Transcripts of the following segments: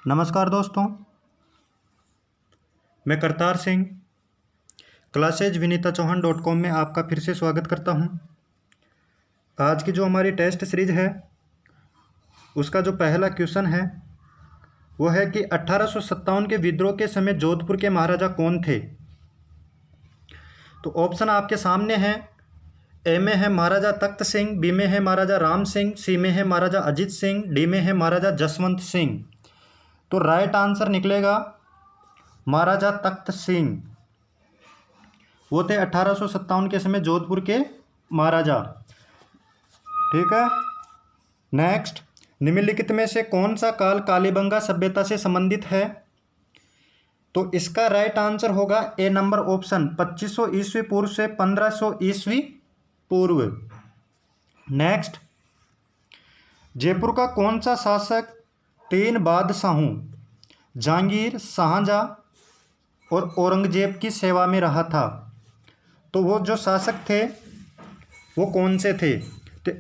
नमस्कार दोस्तों, मैं करतार सिंह classes.vinita.chauhan.com में आपका फिर से स्वागत करता हूं। आज की जो हमारी टेस्ट सीरीज है उसका जो पहला क्वेश्चन है वो है कि 1857 के विद्रोह के समय जोधपुर के महाराजा कौन थे। तो ऑप्शन आपके सामने हैं। ए में है महाराजा तख्त सिंह, बी में है महाराजा राम सिंह, सी में है महाराजा अजीत सिंह, डी में है महाराजा जसवंत सिंह। तो राइट आंसर निकलेगा महाराजा तख्त सिंह। वो थे 1857 के समय जोधपुर के महाराजा। ठीक है। नेक्स्ट, निम्नलिखित में से कौन सा काल कालीबंगा सभ्यता से संबंधित है। तो इसका राइट आंसर होगा ए नंबर ऑप्शन 2500 ईस्वी पूर्व से 1500 ईस्वी पूर्व। नेक्स्ट, जयपुर का कौन सा शासक 3 बादशाहों जहांगीर, शाहजहां और औरंगजेब की सेवा में रहा था। तो वो जो शासक थे वो कौन से थे। तो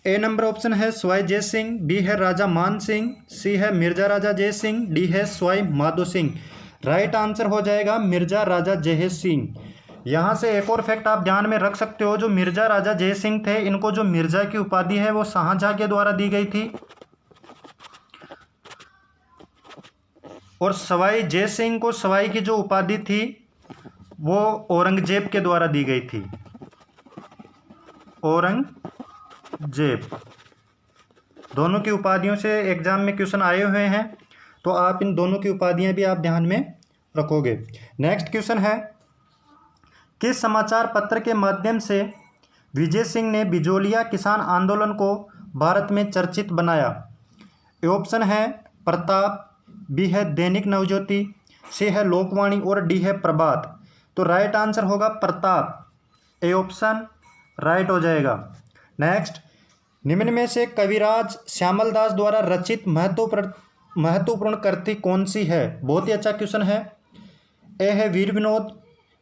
ए नंबर ऑप्शन है सवाई जय सिंह, बी है राजा मान सिंह, सी है मिर्जा राजा जय सिंह, डी है सवाई माधो सिंह। राइट आंसर हो जाएगा मिर्जा राजा जय सिंह। यहाँ से एक और फैक्ट आप ध्यान में रख सकते हो, जो मिर्जा राजा जय सिंह थे इनको जो मिर्जा की उपाधि है वो शाहजहां के द्वारा दी गई थी और सवाई जय सिंह को सवाई की जो उपाधि थी वो औरंगजेब के द्वारा दी गई थी। औरंगजेब। दोनों की उपाधियों से एग्जाम में क्वेश्चन आए हुए हैं, तो आप इन दोनों की उपाधियां भी आप ध्यान में रखोगे। नेक्स्ट क्वेश्चन है, किस समाचार पत्र के माध्यम से विजय सिंह ने बिजोलिया किसान आंदोलन को भारत में चर्चित बनाया। ए ऑप्शन है प्रताप, बी है दैनिक नवज्योति, सी है लोकवाणी और डी है प्रभात। तो राइट आंसर होगा प्रताप। ए ऑप्शन राइट हो जाएगा। नेक्स्ट, निम्न में से कविराज श्यामल दास द्वारा रचित महत्वपूर्ण कृति कौन सी है। बहुत ही अच्छा क्वेश्चन है। ए है वीर विनोद,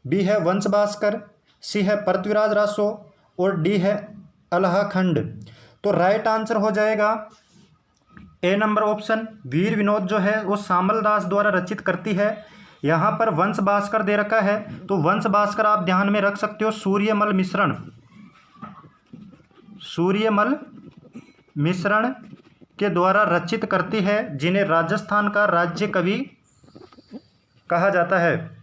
बी है वंश भास्कर, सी है पृथ्वीराज रासो और डी है अलाहखंड। तो राइट आंसर हो जाएगा ए नंबर ऑप्शन वीर विनोद जो है वो श्यामल दास द्वारा रचित करती है। यहाँ पर वंश भास्कर दे रखा है, तो वंश भास्कर आप ध्यान में रख सकते हो। सूर्यमल मिश्रण के द्वारा रचित करती है, जिन्हें राजस्थान का राज्य कवि कहा जाता है।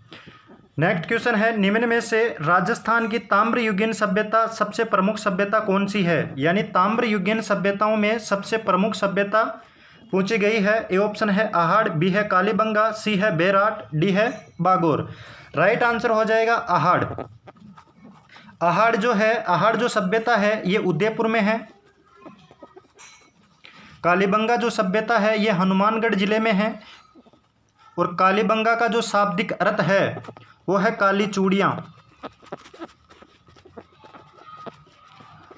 नेक्स्ट क्वेश्चन है, निम्न में से राजस्थान की ताम्रयुगीन सभ्यता सबसे प्रमुख सभ्यता कौन सी है। यानी ताम्रयुगीन सभ्यताओं में सबसे प्रमुख सभ्यता पूछी गई है। ए ऑप्शन है आहाड़, बी है कालीबंगा, सी है बेराट, डी है बागोर। राइट आंसर हो जाएगा आहाड़। आहाड़ जो सभ्यता है ये उदयपुर में है। कालीबंगा जो सभ्यता है ये हनुमानगढ़ जिले में है और कालीबंगा का जो शाब्दिक अर्थ है वो है काली चूड़ियाँ।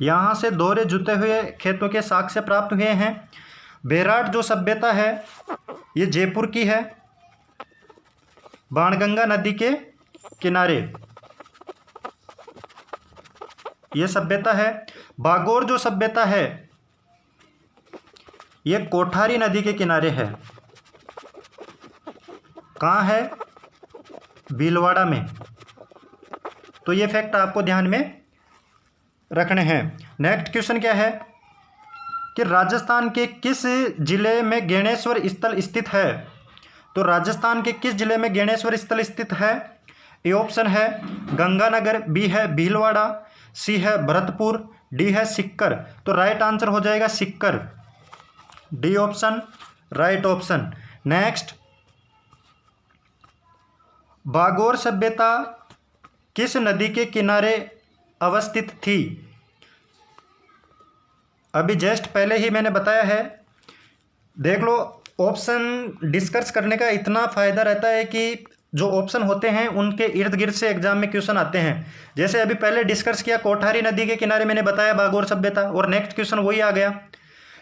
यहाँ से दोहरे जुते हुए खेतों के साक्ष्य प्राप्त हुए हैं। बेराट जो सभ्यता है ये जयपुर की है, बाणगंगा नदी के किनारे ये सभ्यता है। बागोर जो सभ्यता है ये कोठारी नदी के किनारे है। कहाँ है? भीलवाड़ा में। तो ये फैक्ट आपको ध्यान में रखने हैं। नेक्स्ट क्वेश्चन क्या है कि राजस्थान के किस जिले में गणेश्वर स्थल स्थित है। तो राजस्थान के किस जिले में गणेश्वर स्थल स्थित है। ए ऑप्शन है गंगानगर, बी है भीलवाड़ा, सी है भरतपुर, डी है सिक्कर। तो राइट आंसर हो जाएगा Sikar. D option right option. Next, Bagor सभ्यता किस नदी के किनारे अवस्थित थी। अभी जस्ट पहले ही मैंने बताया है। देख लो, ऑप्शन डिस्कस करने का इतना फ़ायदा रहता है कि जो ऑप्शन होते हैं उनके इर्द गिर्द से एग्जाम में क्वेश्चन आते हैं। जैसे अभी पहले डिस्कस किया कोठारी नदी के किनारे, मैंने बताया बागोर सभ्यता, और नेक्स्ट क्वेश्चन वही आ गया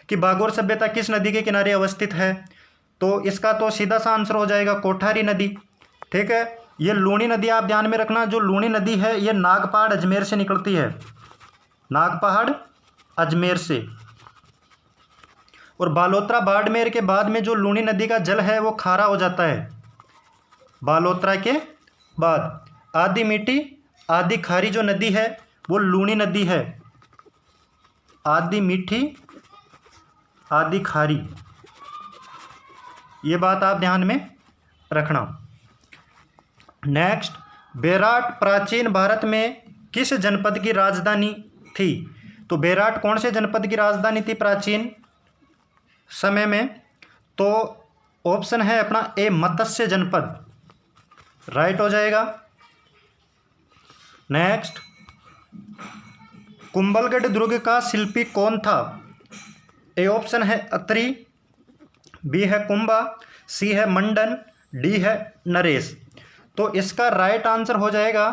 कि बागोर सभ्यता किस नदी के किनारे अवस्थित है। तो इसका तो सीधा सा आंसर हो जाएगा कोठारी नदी। ठीक है। ये लूणी नदी आप ध्यान में रखना। जो लूणी नदी है ये नागपहाड़ अजमेर से निकलती है। नागपहाड़ अजमेर से। और बालोतरा बाड़मेर के बाद में जो लूनी नदी का जल है वो खारा हो जाता है। बालोतरा के बाद आधी मीठी आधी खारी जो नदी है वो लूनी नदी है। आधी मीठी आधी खारी, ये बात आप ध्यान में रखना। नेक्स्ट, बेराट प्राचीन भारत में किस जनपद की राजधानी थी? तो बेराट कौन से जनपद की राजधानी थी प्राचीन समय में? तो ऑप्शन है अपना ए, मत्स्य जनपद, राइट हो जाएगा। नेक्स्ट, कुंभलगढ़ दुर्ग का शिल्पी कौन था? ए ऑप्शन है अत्रि, बी है कुंभा, सी है मंडन, डी है नरेश। तो इसका राइट आंसर हो जाएगा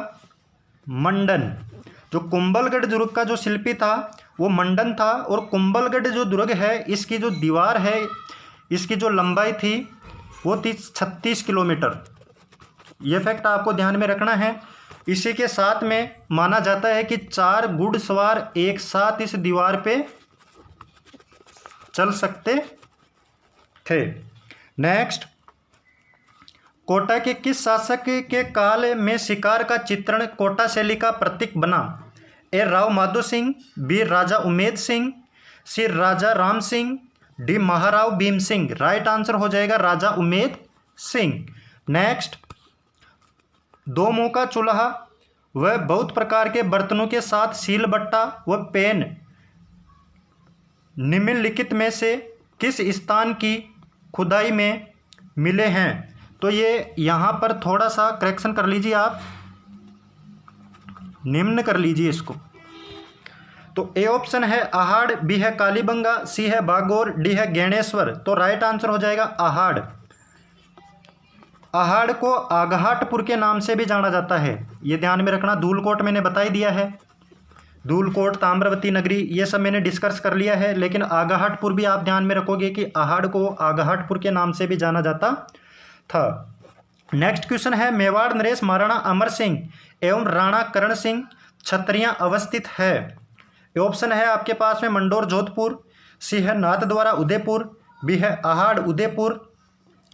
मंडन। जो कुंभलगढ़ दुर्ग का जो शिल्पी था वो मंडन था। और कुंभलगढ़ जो दुर्ग है इसकी जो दीवार है, इसकी जो लंबाई थी वो थी 36 किलोमीटर। ये फैक्ट आपको ध्यान में रखना है। इसी के साथ में माना जाता है कि 4 घुड़सवार एक साथ इस दीवार पे चल सकते थे। नेक्स्ट, कोटा के किस शासक के काल में शिकार का चित्रण कोटा शैली का प्रतीक बना? A, Rao Madho Singh, B, Raja Umed Singh, C, Raja Ram Singh, D, Maharao Bhim Singh. Right answer हो जाएगा राजा उमेद सिंह। नेक्स्ट, दो मुंह का चूल्हा व बहुत प्रकार के बर्तनों के साथ सील बट्टा व पेन निम्नलिखित में से किस स्थान की खुदाई में मिले हैं? तो ये यहाँ पर थोड़ा सा करेक्शन कर लीजिए, आप निम्न कर लीजिए इसको। तो ए ऑप्शन है आहाड़, बी है कालीबंगा, सी है बागोर, डी है गैणेश्वर। तो राइट आंसर हो जाएगा आहाड़। आहाड़ को आगहाटपुर के नाम से भी जाना जाता है, ये ध्यान में रखना। धूलकोट मैंने बता ही दिया है, धूलकोट, ताम्रवती नगरी, ये सब मैंने डिस्कस कर लिया है। लेकिन आगहाटपुर भी आप ध्यान में रखोगे कि आहाड़ को आगहाटपुर के नाम से भी जाना जाता था। नेक्स्ट क्वेश्चन है, मेवाड़ नरेश महाराणा अमर सिंह एवं राणा करण सिंह छत्रियां अवस्थित है? ये ऑप्शन है आपके पास में मंडोर जोधपुर, सी है नाथद्वारा उदयपुर, बी है आहाड़ उदयपुर,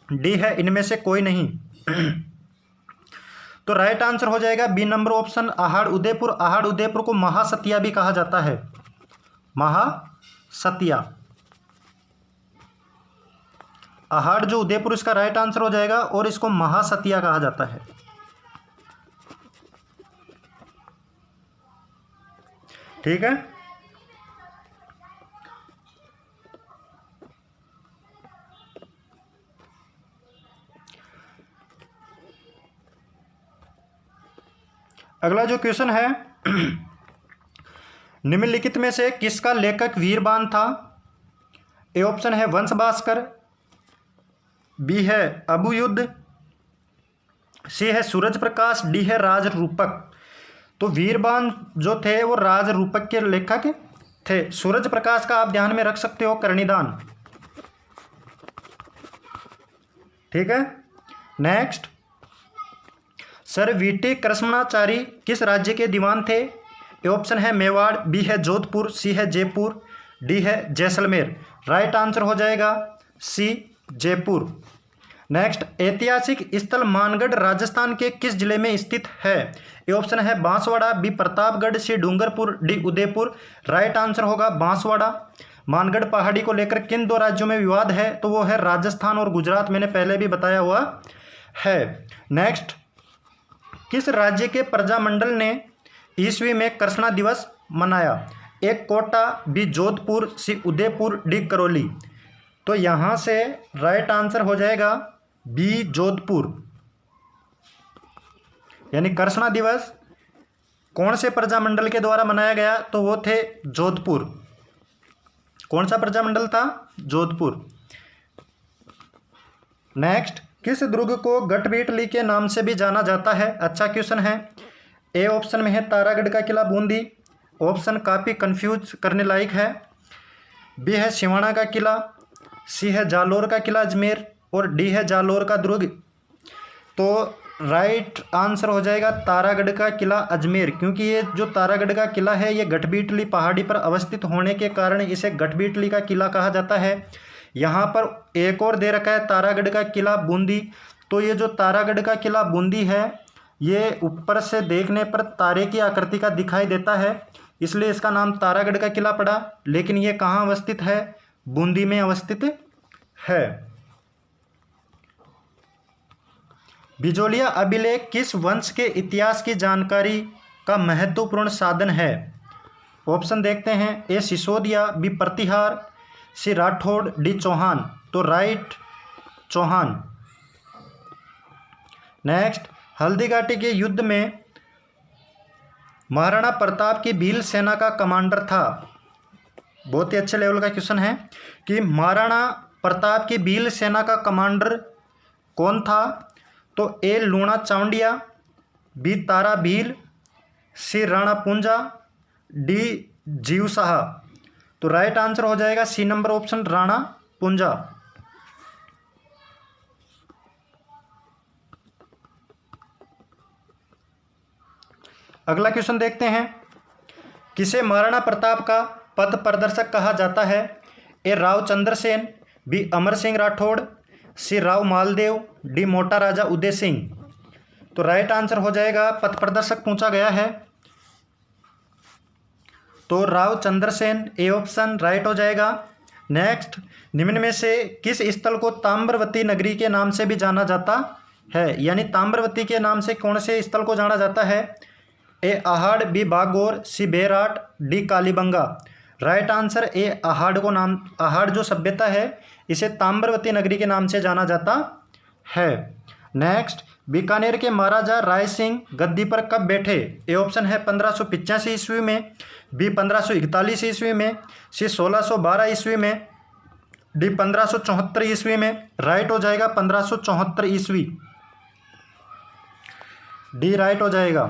डी है इनमें से कोई नहीं। तो राइट आंसर हो जाएगा B number option, Ahar Udaipur. Ahar Udaipur को महासतिया भी कहा जाता है, महासतिया। आहाड़ जो उदयपुर, इसका राइट आंसर हो जाएगा और इसको महासतिया कहा जाता है। ठीक है, अगला जो क्वेश्चन है, निम्नलिखित में से किसका लेखक वीरबान था? ए ऑप्शन है वंश भास्कर, बी है अबुयुद्ध, सी है सूरज प्रकाश, डी है राज रूपक। तो वीरबान जो थे वो राज रूपक के लेखक थे। सूरज प्रकाश का आप ध्यान में रख सकते हो कर्णिदान। ठीक है। नेक्स्ट, सर वीटी कृष्णाचारी किस राज्य के दीवान थे? ए ऑप्शन है मेवाड़, बी है जोधपुर, सी है जयपुर, डी है जैसलमेर। राइट आंसर हो जाएगा सी जयपुर। नेक्स्ट, ऐतिहासिक स्थल मानगढ़ राजस्थान के किस जिले में स्थित है? ए ऑप्शन है Banswara, B Pratapgarh, C Dungarpur, D Udaipur. Right answer होगा बांसवाड़ा। मानगढ़ पहाड़ी को लेकर किन दो राज्यों में विवाद है? तो वो है राजस्थान और गुजरात, मैंने पहले भी बताया हुआ है। नेक्स्ट, किस राज्य के प्रजामंडल ने ईस्वी में कृष्णा दिवस मनाया? ए कोटा, बी जोधपुर, सी उदयपुर, डी करौली। तो यहाँ से राइट आंसर हो जाएगा बी जोधपुर। यानी कृष्णा दिवस कौन से प्रजामंडल के द्वारा मनाया गया? तो वो थे जोधपुर। कौन सा प्रजामंडल था? जोधपुर। नेक्स्ट, किस दुर्ग को गढ़बेटली के नाम से भी जाना जाता है? अच्छा क्वेश्चन है। ए ऑप्शन में है तारागढ़ का किला बूंदी, ऑप्शन काफ़ी कंफ्यूज करने लायक है। बी है सिवाना का किला, सी है जालोर का किला अजमेर, और डी है जालोर का दुर्ग। तो राइट आंसर हो जाएगा तारागढ़ का किला अजमेर, क्योंकि ये जो तारागढ़ का किला है ये गठबीटली पहाड़ी पर अवस्थित होने के कारण इसे गठबीटली का किला कहा जाता है। यहाँ पर एक और दे रखा है तारागढ़ का किला बूंदी। तो ये जो तारागढ़ का किला बूंदी है ये ऊपर से देखने पर तारे की आकृति का दिखाई देता है, इसलिए इसका नाम तारागढ़ का किला पड़ा। लेकिन ये कहाँ अवस्थित है? बूंदी में अवस्थित है। बिजोलिया अभिलेख किस वंश के इतिहास की जानकारी का महत्वपूर्ण साधन है? ऑप्शन देखते हैं। ए सिसोदिया, बी प्रतिहार, सी राठौड़, डी चौहान। तो राइट चौहान। नेक्स्ट, हल्दीघाटी के युद्ध में महाराणा प्रताप की भील सेना का कमांडर था। बहुत ही अच्छे लेवल का क्वेश्चन है कि महाराणा प्रताप की भील सेना का कमांडर कौन था? तो A Luna Chawandiya, B Tara Bhil, C Rana Punja, D Jeev Shah. तो राइट आंसर हो जाएगा C number option Rana Punja. अगला क्वेश्चन देखते हैं। किसे महाराणा प्रताप का पथ प्रदर्शक कहा जाता है? ए राव चंद्रसेन, बी अमर सिंह राठौड़, सी राव मालदेव, डी मोटा राजा उदय सिंह। तो राइट आंसर हो जाएगा पथ प्रदर्शक पूछा गया है तो Rao Chandrasen, A option right हो जाएगा। नेक्स्ट, निम्न में से किस स्थल को ताम्रवती नगरी के नाम से भी जाना जाता है? यानी ताम्रवती के नाम से कौन से स्थल को जाना जाता है? A Ahar, B Bagor, C Bairat, D Kalibangan. Right answer A Ahar को नाम, अहाड़ जो सभ्यता है इसे ताम्रवती नगरी के नाम से जाना जाता है। नेक्स्ट, बीकानेर के महाराजा राय सिंह गद्दी पर कब बैठे? ए ऑप्शन है 1585 ईस्वी में, बी 1541 ईस्वी में, सी 1612 ईस्वी में, डी 1574 ईस्वी में। राइट हो जाएगा 1574 ईस्वी, डी राइट हो जाएगा।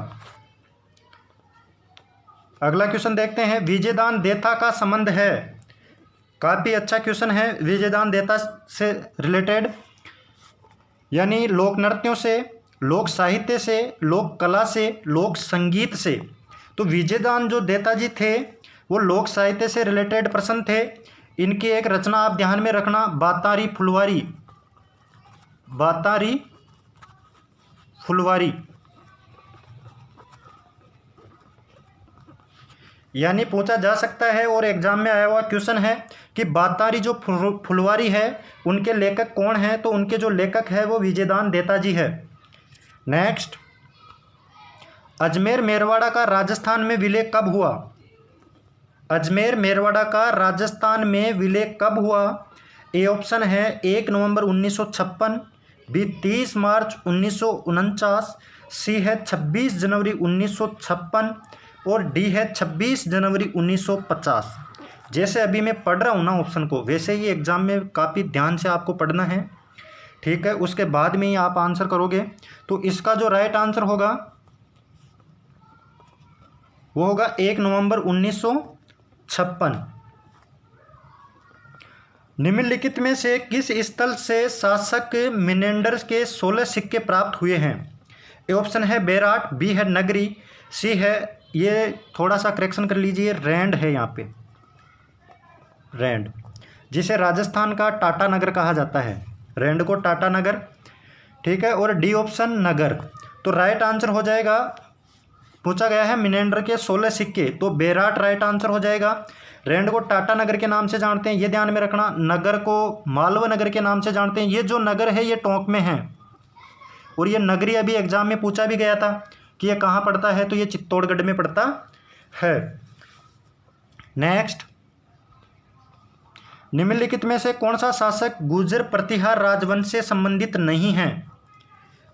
अगला क्वेश्चन देखते हैं। विजयदान देथा का संबंध है? काफ़ी अच्छा क्वेश्चन है विजयदान देथा से रिलेटेड, यानी लोक नृत्यों से, लोक साहित्य से, लोक कला से, लोक संगीत से। तो विजयदान जो देता जी थे वो लोक साहित्य से रिलेटेड प्रश्न थे। इनकी एक रचना आप ध्यान में रखना, बातारी फुलवारी, बातारी फुलवारी। यानी पूछा जा सकता है और एग्जाम में आया हुआ क्वेश्चन है कि बातारी जो फुलवारी है उनके लेखक कौन है? तो उनके जो लेखक है वो विजयदान देता जी है। नेक्स्ट, अजमेर मेरवाड़ा का राजस्थान में विलय कब हुआ? अजमेर मेरवाड़ा का राजस्थान में विलय कब हुआ? ए ऑप्शन है 1 नवंबर 1956, बी 30 मार्च 1949, सी है 26 जनवरी 1956 और डी है 26 जनवरी 1950। जैसे अभी मैं पढ़ रहा हूँ ना ऑप्शन को, वैसे ही एग्ज़ाम में काफ़ी ध्यान से आपको पढ़ना है, ठीक है? उसके बाद में ही आप आंसर करोगे। तो इसका जो राइट आंसर होगा वो होगा 1 नवंबर 1956। निम्नलिखित में से किस स्थल से शासक मिनेंडर के 16 सिक्के प्राप्त हुए हैं? ए ऑप्शन है बेराट, बी है नगरी, सी है, ये थोड़ा सा करेक्शन कर लीजिए, रैंड है यहाँ पे, रैंड, जिसे राजस्थान का टाटा नगर कहा जाता है, रैंड को टाटा नगर, ठीक है? और डी ऑप्शन नगर। तो राइट आंसर हो जाएगा, पूछा गया है मिनेंडर के 16 सिक्के, तो बेराट राइट आंसर हो जाएगा। रैंड को टाटा नगर के नाम से जानते हैं, ये ध्यान में रखना। नगर को मालवा नगर के नाम से जानते हैं। ये जो नगर है ये टोंक में है और ये नगरी अभी एग्जाम में पूछा भी गया था कि ये कहाँ पड़ता है, तो ये चित्तौड़गढ़ में पड़ता है। नेक्स्ट, निम्नलिखित में से कौन सा शासक गुर्जर प्रतिहार राजवंश से संबंधित नहीं है?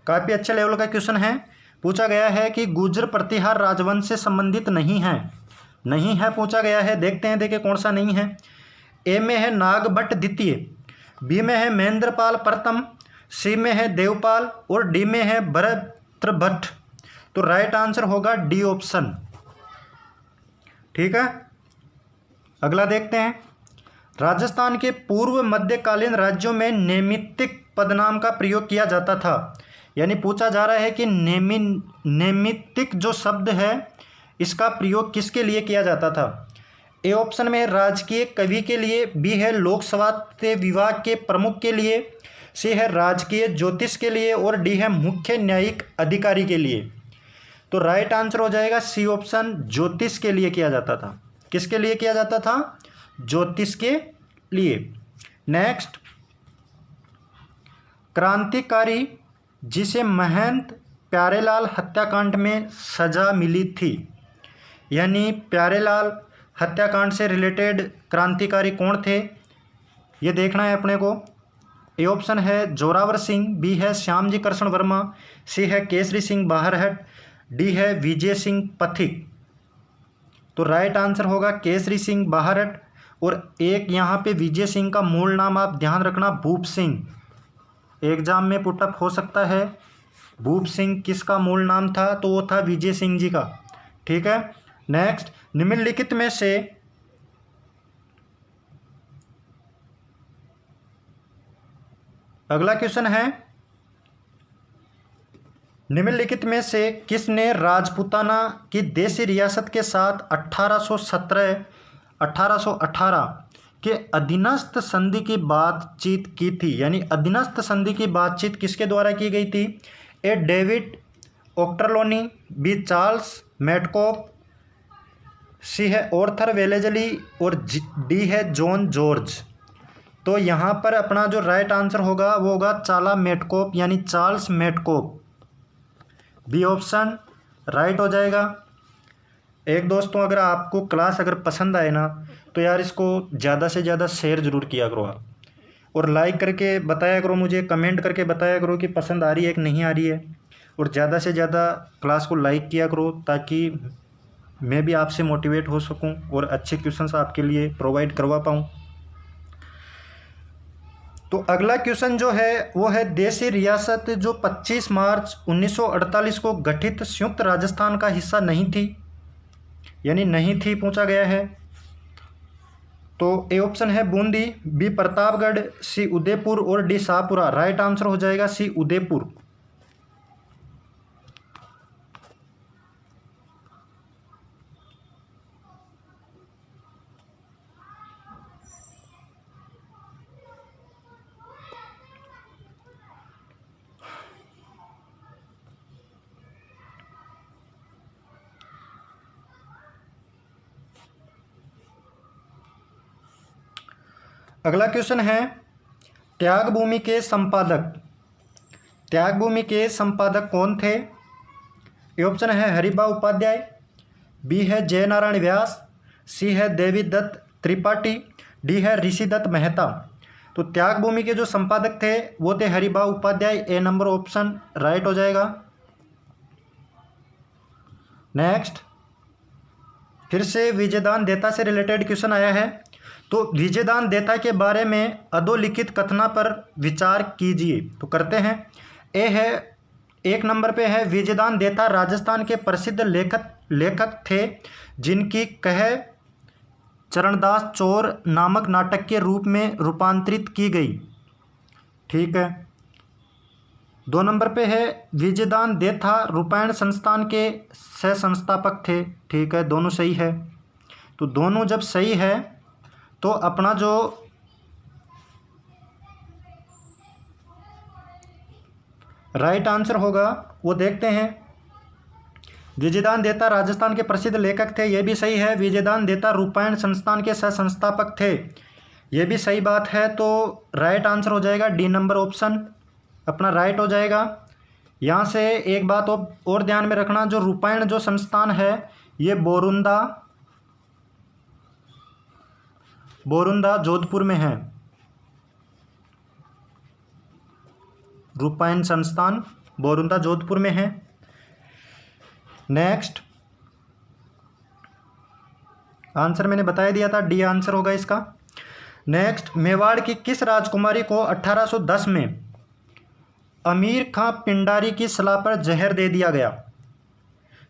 काफ़ी अच्छे लेवल का क्वेश्चन है। पूछा गया है कि गुर्जर प्रतिहार राजवंश से संबंधित नहीं है, नहीं है पूछा गया है। देखते हैं, देखिए कौन सा नहीं है। ए में है नागभट्ट द्वितीय, बी में है महेंद्रपाल प्रथम, सी में है देवपाल और डी में है भरतभट्ट। तो राइट आंसर होगा डी ऑप्शन, ठीक है? अगला देखते हैं। राजस्थान के पूर्व मध्यकालीन राज्यों में नैमित्तिक पदनाम का प्रयोग किया जाता था। यानी पूछा जा रहा है कि नैमित्तिक जो शब्द है इसका प्रयोग किसके लिए किया जाता था। ए ऑप्शन में राजकीय कवि के लिए, बी है लोक स्वास्थ्य विभाग के प्रमुख के लिए, सी है राजकीय ज्योतिष के लिए और डी है मुख्य न्यायिक अधिकारी के लिए। तो राइट आंसर हो जाएगा सी ऑप्शन, ज्योतिष के लिए किया जाता था। किसके लिए किया जाता था? ज्योतिष के लिए। नेक्स्ट, क्रांतिकारी जिसे महंत प्यारेलाल हत्याकांड में सजा मिली थी, यानी प्यारेलाल हत्याकांड से रिलेटेड क्रांतिकारी कौन थे, ये देखना है अपने को। ए ऑप्शन है जोरावर सिंह, बी है श्यामजी कृष्ण वर्मा, सी है केसरी सिंह बाहरहट, डी है विजय सिंह पथिक। तो राइट आंसर होगा केसरी सिंह बाहरट। और एक यहाँ पे विजय सिंह का मूल नाम आप ध्यान रखना भूप सिंह, एग्जाम में पुटअप हो सकता है। भूप सिंह किसका मूल नाम था? तो वो था विजय सिंह जी का। ठीक है। नेक्स्ट, निम्नलिखित में से अगला क्वेश्चन है, निम्नलिखित में से किसने राजपूताना की देशी रियासत के साथ 1818 के अधीनस्थ संधि की बातचीत की थी? यानी अधीनस्थ संधि की बातचीत किसके द्वारा की गई थी? ए डेविड ओक्टरलोनी, बी चार्ल्स मैटकॉफ, सी है ऑर्थर वेलेजली और डी है जॉन जॉर्ज। तो यहाँ पर अपना जो राइट आंसर होगा वो होगा चाला मेटकॉफ, यानी Charles Metcalfe. B option right हो जाएगा। एक दोस्तों, अगर आपको क्लास अगर पसंद आए ना तो यार इसको ज़्यादा से ज़्यादा शेयर ज़रूर किया करो आप, और लाइक करके बताया करो, मुझे कमेंट करके बताया करो कि पसंद आ रही है कि नहीं आ रही है। और ज़्यादा से ज़्यादा क्लास को लाइक किया करो ताकि मैं भी आपसे मोटिवेट हो सकूं और अच्छे क्वेश्चंस आपके लिए प्रोवाइड करवा पाऊं। तो अगला क्वेश्चन जो है वो है, देशी रियासत जो 25 मार्च 1948 को गठित संयुक्त राजस्थान का हिस्सा नहीं थी, यानी नहीं थी पूछा गया है। तो ए ऑप्शन है बूंदी, बी प्रतापगढ़, सी उदयपुर और डी शाहपुरा। राइट आंसर हो जाएगा सी उदयपुर। अगला क्वेश्चन है, त्यागभूमि के संपादक कौन थे? ये ऑप्शन है हरिभा उपाध्याय, बी है जयनारायण व्यास, सी है देवी दत्त त्रिपाठी, डी है ऋषिदत्त मेहता। तो त्यागभूमि के जो संपादक थे वो थे हरिभा उपाध्याय। ए नंबर ऑप्शन राइट हो जाएगा। नेक्स्ट, फिर से विजयदान देता से रिलेटेड क्वेश्चन आया है। तो विजयदान देता के बारे में अधोलिखित कथना पर विचार कीजिए। तो करते हैं। ए है, एक नंबर पे है, विजयदान देता राजस्थान के प्रसिद्ध लेखक थे जिनकी कह चरणदास चोर नामक नाटक के रूप में रूपांतरित की गई। ठीक है। 2 नंबर पे है, विजयदान देता रूपायण संस्थान के सह संस्थापक थे। ठीक है, दोनों सही है। तो दोनों जब सही है तो अपना जो राइट आंसर होगा वो देखते हैं। विजयदान देता राजस्थान के प्रसिद्ध लेखक थे, ये भी सही है। विजयदान देता रूपायण संस्थान के सह संस्थापक थे, ये भी सही बात है। तो राइट आंसर हो जाएगा डी नंबर ऑप्शन अपना राइट हो जाएगा। यहाँ से एक बात और ध्यान में रखना, जो रूपायण जो संस्थान है ये बोरुंदा जोधपुर में है। रूपायण संस्थान बोरुंदा जोधपुर में है। नेक्स्ट, आंसर मैंने बता दिया था, डी आंसर होगा इसका। नेक्स्ट, मेवाड़ की किस राजकुमारी को 1810 में अमीर खां पिंडारी की सलाह पर जहर दे दिया गया?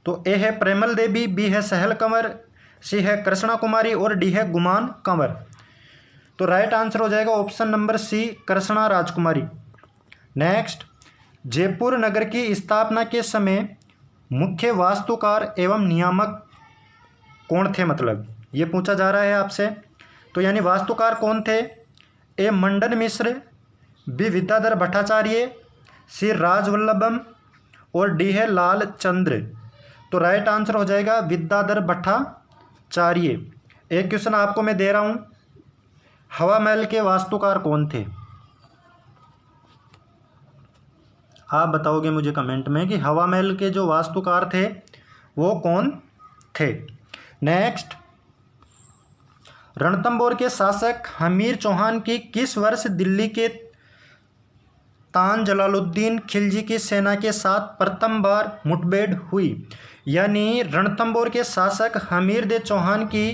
तो ए है प्रेमल देवी, बी है सहल कंवर, सी है कृष्णा कुमारी और डी है गुमान कंवर। तो राइट आंसर हो जाएगा ऑप्शन नंबर सी, कृष्णा राजकुमारी। नेक्स्ट, जयपुर नगर की स्थापना के समय मुख्य वास्तुकार एवं नियामक कौन थे, मतलब ये पूछा जा रहा है आपसे। तो यानी वास्तुकार कौन थे? ए मंडन मिश्र, बी विद्याधर भट्टाचार्य, सी राजवल्लभम और डी है लाल चंद्र। तो राइट आंसर हो जाएगा विद्याधर भट्टाचार्य। एक क्वेश्चन आपको मैं दे रहा हूँ, हवा महल के वास्तुकार कौन थे? आप बताओगे मुझे कमेंट में कि हवा महल के जो वास्तुकार थे वो कौन थे। नेक्स्ट, रणथंभौर के शासक हमीर चौहान की किस वर्ष दिल्ली के तान जलालुद्दीन खिलजी की सेना के साथ प्रथम बार मुठभेड़ हुई? यानी रणथंभौर के शासक हमीर दे चौहान की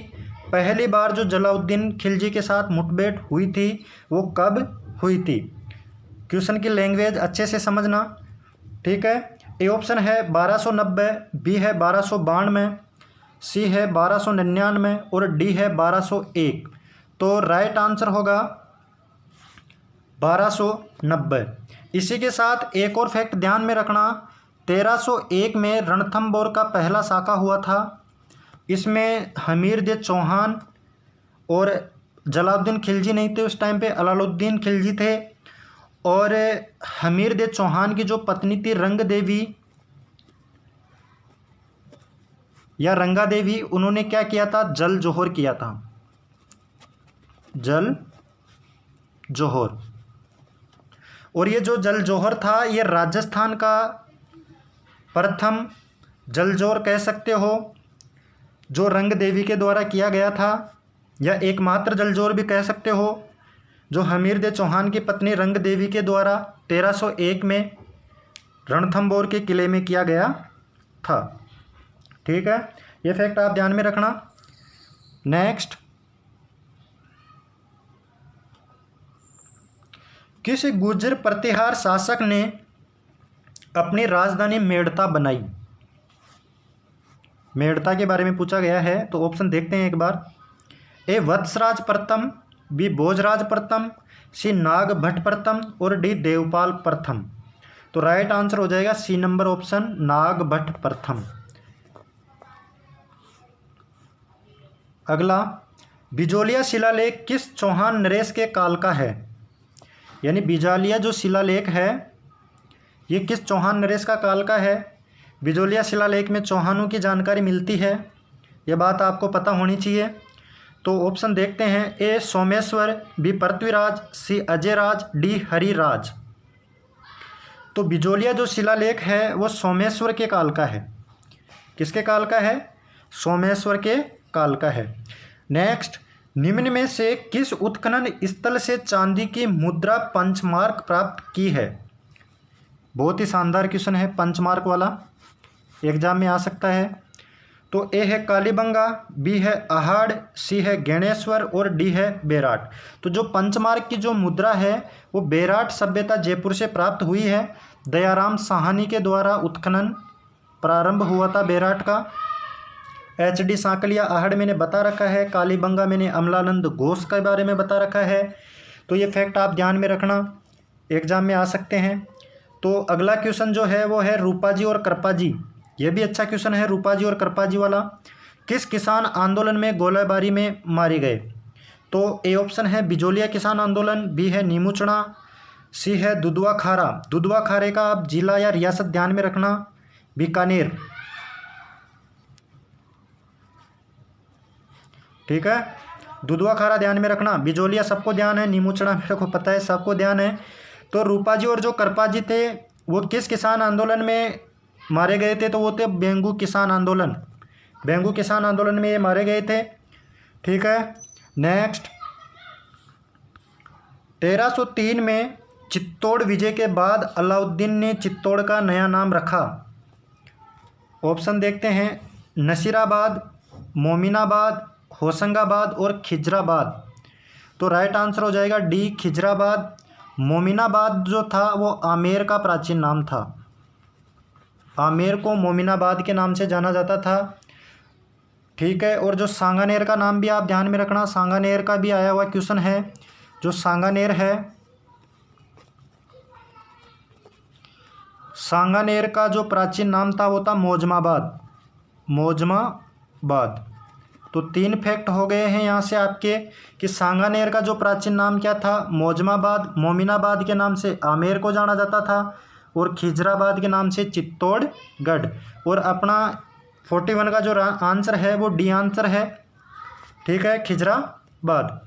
पहली बार जो जलालुद्दीन खिलजी के साथ मुठभेड़ हुई थी वो कब हुई थी? क्वेश्चन की लैंग्वेज अच्छे से समझना, ठीक है। ए ऑप्शन है 1290, बी है 1292, सी है 1299 और डी है 1201। तो राइट आंसर होगा 1290। इसी के साथ एक और फैक्ट ध्यान में रखना, 1301 में रणथंभौर का पहला साका हुआ था। इसमें हमीर दे चौहान और जलालुद्दीन खिलजी नहीं थे उस टाइम पे, अलाउद्दीन खिलजी थे। और हमीर दे चौहान की जो पत्नी थी रंग देवी या रंगा देवी, उन्होंने क्या किया था? जल जोहर किया था, जल जोहर। और ये जो जल जोहर था ये राजस्थान का प्रथम जल जोहर कह सकते हो जो रंग देवी के द्वारा किया गया था, या एकमात्र जल जोहर भी कह सकते हो जो हमीर दे चौहान की पत्नी रंग देवी के द्वारा 1301 में रणथंभौर के किले में किया गया था। ठीक है, ये फैक्ट आप ध्यान में रखना। नेक्स्ट, किस गुर्जर प्रतिहार शासक ने अपनी राजधानी मेड़ता बनाई? मेड़ता के बारे में पूछा गया है, तो ऑप्शन देखते हैं एक बार। ए वत्सराज प्रथम, बी भोजराज प्रथम, सी नाग भट्ट प्रथम और डी देवपाल प्रथम। तो राइट आंसर हो जाएगा सी नंबर ऑप्शन, नाग भट्ट प्रथम। अगला, बिजोलिया शिलालेख किस चौहान नरेश के काल का है? यानी बिजोलिया जो शिलालेख है ये किस चौहान नरेश का काल का है? बिजोलिया शिलालेख में चौहानों की जानकारी मिलती है, ये बात आपको पता होनी चाहिए। तो ऑप्शन देखते हैं। ए सोमेश्वर, बी पृथ्वीराज, सी अजयराज, डी हरिराज। तो बिजोलिया जो शिलालेख है वो सोमेश्वर के काल का है। किसके काल का है? सोमेश्वर के काल का है। नेक्स्ट, निम्न में से किस उत्खनन स्थल से चांदी की मुद्रा पंचमार्क प्राप्त की है? बहुत ही शानदार क्वेश्चन है, पंचमार्क वाला एग्जाम में आ सकता है। तो ए है कालीबंगा, बी है अहाड़, सी है गणेश्वर और डी है बेराट। तो जो पंचमार्क की जो मुद्रा है वो बेराट सभ्यता जयपुर से प्राप्त हुई है। दयाराम साहनी के द्वारा उत्खनन प्रारंभ हुआ था बेराट का। HD सांकलिया अहाड़ मैंने बता रखा है, कालीबंगा मैंने अमलानंद घोष के बारे में बता रखा है। तो ये फैक्ट आप ध्यान में रखना, एग्जाम में आ सकते हैं। तो अगला क्वेश्चन जो है वो है रूपाजी और कृपाजी। ये भी अच्छा क्वेश्चन है, रूपाजी और कृपाजी वाला। किस किसान आंदोलन में गोलाबारी में मारे गए? तो ए ऑप्शन है बिजोलिया किसान आंदोलन, बी है नीमूचना, सी है दुधवा खारा। दुधवा खारे का आप जिला या रियासत ध्यान में रखना, बीकानेर। ठीक है, दुधवा खारा ध्यान में रखना। बिजोलिया सबको ध्यान है, नीमूचना मेरे को पता है सबको ध्यान है। तो रूपाजी और जो कृपाजी थे वो किस किसान आंदोलन में मारे गए थे? तो वो थे बेंगू किसान आंदोलन। बेंगू किसान आंदोलन में ये मारे गए थे। ठीक है, नेक्स्ट, 1303 में चित्तौड़ विजय के बाद अलाउद्दीन ने चित्तौड़ का नया नाम रखा। ऑप्शन देखते हैं। नसीराबाद, मोमिनाबाद, होशंगाबाद और खिजराबाद। तो राइट आंसर हो जाएगा डी खिजराबाद। मोमिनाबाद जो था वो आमेर का प्राचीन नाम था। आमेर को मोमिनाबाद के नाम से जाना जाता था। ठीक है, और जो सांगानेर का नाम भी आप ध्यान में रखना, सांगानेर का भी आया हुआ क्वेश्चन है। जो सांगानेर है सांगानेर का जो प्राचीन नाम था वो था मोजमाबाद, मोजमाबाद। तो 3 फैक्ट हो गए हैं यहाँ से आपके कि सांगानेर का जो प्राचीन नाम क्या था, मोजमाबाद। मोमिनाबाद के नाम से आमेर को जाना जाता था और खिजराबाद के नाम से चित्तौड़गढ़। और अपना 41 का जो आंसर है वो डी आंसर है, ठीक है, खिजराबाद।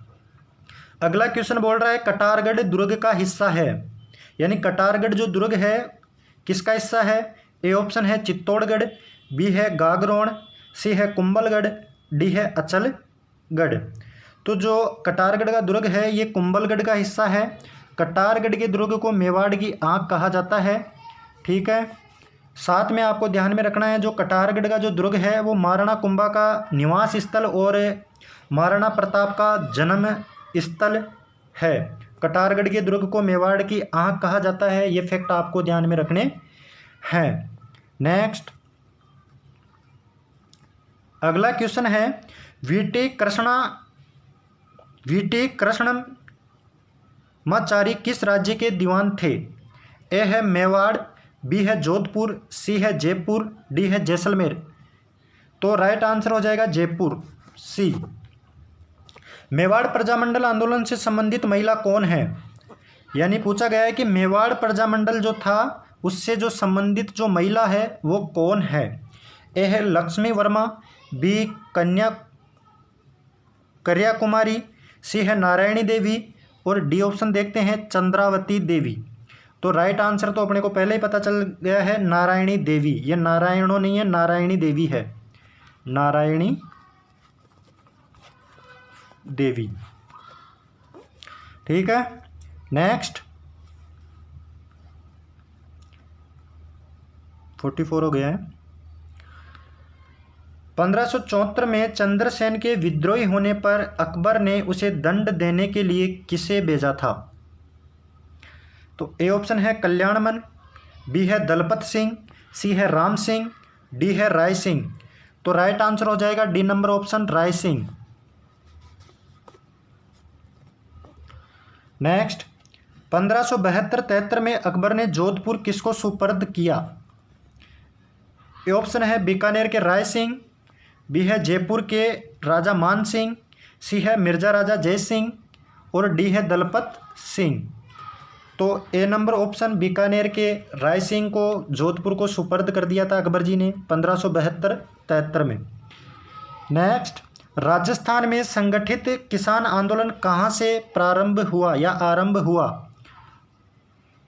अगला क्वेश्चन बोल रहा है कटारगढ़ दुर्ग का हिस्सा है, यानी कटारगढ़ जो दुर्ग है किसका हिस्सा है। ए ऑप्शन है चित्तौड़गढ़, बी है गागरोण, सी है कुंभलगढ़, डी है अचलगढ़। तो जो कटारगढ़ का दुर्ग है ये कुंभलगढ़ का हिस्सा है। कटारगढ़ के दुर्ग को मेवाड़ की आंख कहा जाता है, ठीक है। साथ में आपको ध्यान में रखना है जो कटारगढ़ का जो दुर्ग है वो महाराणा कुंभा का निवास स्थल और महाराणा प्रताप का जन्म स्थल है। कटारगढ़ के दुर्ग को मेवाड़ की आंख कहा जाता है, ये फैक्ट आपको ध्यान में रखने हैं। नेक्स्ट अगला क्वेश्चन है वीटी कृष्णमाचारी किस राज्य के दीवान थे। ए है मेवाड़, बी है जोधपुर, सी है जयपुर, डी है जैसलमेर। तो राइट आंसर हो जाएगा जयपुर, सी। मेवाड़ प्रजामंडल आंदोलन से संबंधित महिला कौन है, यानी पूछा गया है कि मेवाड़ प्रजामंडल जो था उससे जो संबंधित जो महिला है वो कौन है। ए है लक्ष्मी वर्मा, बी कन्या कुमारी, सी है नारायणी देवी और डी ऑप्शन देखते हैं चंद्रावती देवी। तो राइट आंसर तो अपने को पहले ही पता चल गया है नारायणी देवी। ये नारायणो नहीं है, नारायणी देवी है, नारायणी देवी, ठीक है। नेक्स्ट 44 हो गया है। 1574 में चंद्रसेन के विद्रोही होने पर अकबर ने उसे दंड देने के लिए किसे भेजा था। तो ए ऑप्शन है कल्याणमल, बी है दलपत सिंह, सी है राम सिंह, डी है राय सिंह। तो राइट आंसर हो जाएगा D number option Rai Singh. Next 1572-73 में अकबर ने जोधपुर किसको सुपर्द किया। ए ऑप्शन है बीकानेर के राय सिंह, बी है जयपुर के राजा मान सिंह, सी है मिर्जा राजा जय सिंह और डी है दलपत सिंह। तो ए नंबर ऑप्शन बीकानेर के राय सिंह को जोधपुर को सुपर्द कर दिया था अकबर जी ने 1572-73 में। नेक्स्ट राजस्थान में संगठित किसान आंदोलन कहाँ से प्रारंभ हुआ या आरंभ हुआ।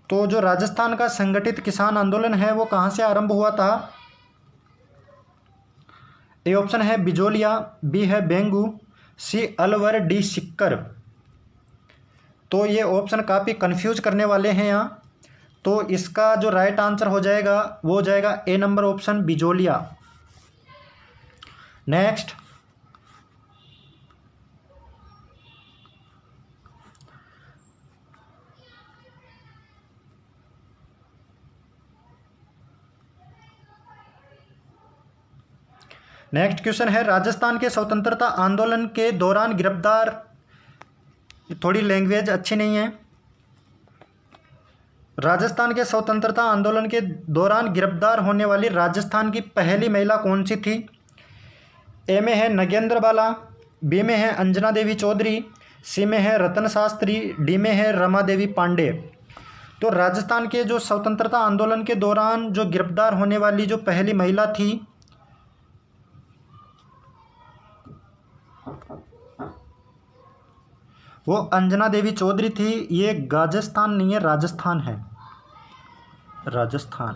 तो जो राजस्थान का संगठित किसान आंदोलन है वो कहाँ से आरंभ हुआ था। ए ऑप्शन है बिजोलिया, बी है बेंगू, सी अलवर, डी सिक्कर। तो ये ऑप्शन काफ़ी कंफ्यूज करने वाले हैं यहाँ। तो इसका जो राइट आंसर हो जाएगा वो हो जाएगा A number option Bijolia. Next question है राजस्थान के स्वतंत्रता आंदोलन के दौरान गिरफ्तार, थोड़ी लैंग्वेज अच्छी नहीं है। राजस्थान के स्वतंत्रता आंदोलन के दौरान गिरफ्तार होने वाली राजस्थान की पहली महिला कौन सी थी। ए में है नगेंद्र बाला, बी में है अंजना देवी चौधरी, सी में है रतन शास्त्री, डी में है रमा देवी पांडे। तो राजस्थान के जो स्वतंत्रता आंदोलन के दौरान जो गिरफ्तार होने वाली जो पहली महिला थी वो अंजना देवी चौधरी थी। ये गाजस्थान नहीं है, राजस्थान है, राजस्थान,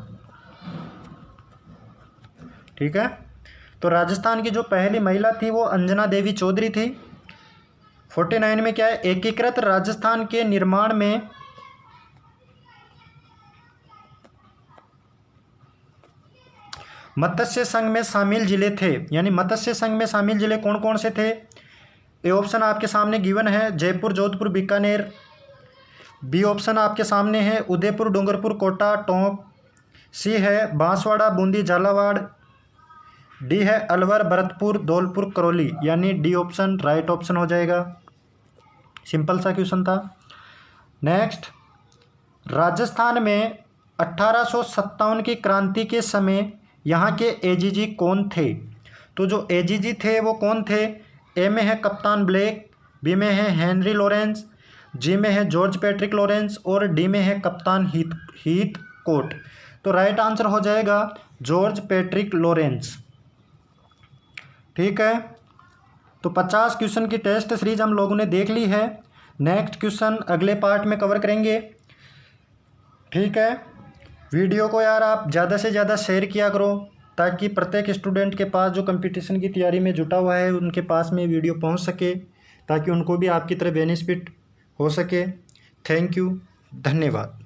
ठीक है। तो राजस्थान की जो पहली महिला थी वो अंजना देवी चौधरी थी। 49 में क्या है एकीकृत राजस्थान के निर्माण में मत्स्य संघ में शामिल जिले थे, यानी मत्स्य संघ में शामिल जिले कौन कौन से थे। ए ऑप्शन आपके सामने गिवन है जयपुर, जोधपुर, बीकानेर। बी ऑप्शन आपके सामने है उदयपुर, डूंगरपुर, कोटा, टोंक। सी है बांसवाड़ा, बूंदी, झालावाड़। डी है अलवर, भरतपुर, धौलपुर, करौली, यानी डी ऑप्शन राइट ऑप्शन हो जाएगा। सिंपल सा क्वेश्चन था। नेक्स्ट राजस्थान में 1857 की क्रांति के समय यहाँ के एजीजी कौन थे? तो जो एजीजी थे वो कौन थे? ए में है कप्तान ब्लेक, बी में है हेनरी लॉरेंस, जी में है जॉर्ज पैट्रिक लॉरेंस और डी में है कप्तान हीथ कोट। तो राइट आंसर हो जाएगा जॉर्ज पैट्रिक लॉरेंस। ठीक है, तो 50 क्वेश्चन की टेस्ट सीरीज हम लोगों ने देख ली है। नेक्स्ट क्वेश्चन अगले पार्ट में कवर करेंगे। ठीक है, वीडियो को यार आप ज़्यादा से ज़्यादा शेयर किया करो ताकि प्रत्येक स्टूडेंट के पास जो कंपटीशन की तैयारी में जुटा हुआ है उनके पास में वीडियो पहुंच सके, ताकि उनको भी आपकी तरह बेनिफिट हो सके। थैंक यू, धन्यवाद।